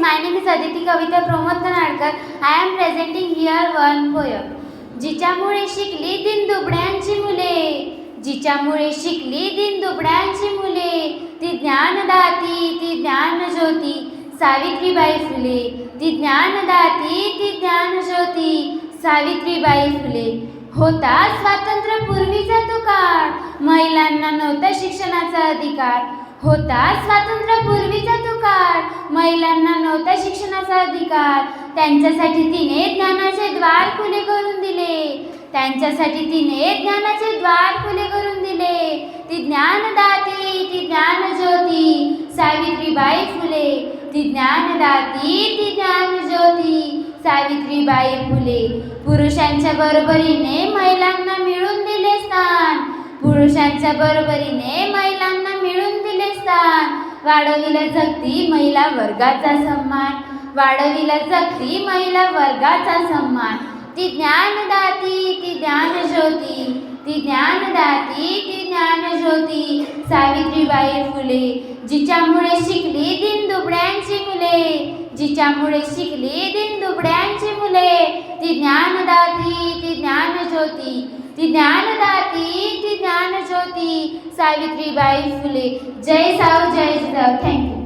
my name is Aditi Kavita Pramod Kanadkar. I am presenting here one poem. जिच्यामुळे शिकली दीनदुबळ्यांची मुले, जिच्यामुळे शिकली दीनदुबळ्यांची मुले, ती ज्ञानदाती ती ज्ञानज्योती सावित्रीबाई फुले, ती ज्ञानदाती ती ज्ञानज्योती सावित्रीबाई फुले. होता स्वातंत्र्यपूर्वीचा तो काळ, महिलांना नव्हता शिक्षणाचा अधिकार. होता स्वातंत्र्यपूर्वीचा तो काळ, महिलांना नव्हता शिक्षणाचा अधिकार. त्यांच्यासाठी तिने ज्ञानाचे द्वार खुले करून दिले, त्यांच्यासाठी तिने ज्ञानाचे द्वार खुले करून दिले. ती ज्ञानदाती ती ज्ञानज्योती सावित्रीबाई फुले, ती ज्ञानदाती ती ज्ञानज्योती सावित्रीबाई फुले. पुरुषांच्या बरोबरीने महिलांना मिळून दिले स्थान, पुरुषांच्या बरोबरीने महिलांना मिळून दिले स्थान. वाढविला जगती महिला वर्गाचा सन्मान, वाढविला जगती महिला वर्गाचा सन्मान. ती ज्ञानदाती ती ज्ञानज्योती, ती ज्ञानदाती ती ज्ञानज्योती सावित्रीबाई फुले. जिच्यामुळे शिकली दीनदुबळ्यांची मुले, जिच्यामुळे शिकली दीनदुबळ्यांची मुले, ती ज्ञानदाती ती ज्ञानज्योती, ती ज्ञानदाती ती ज्ञानज्योती सावित्रीबाई फुले. जय साऊ जय जिजाऊ. थँक्यू.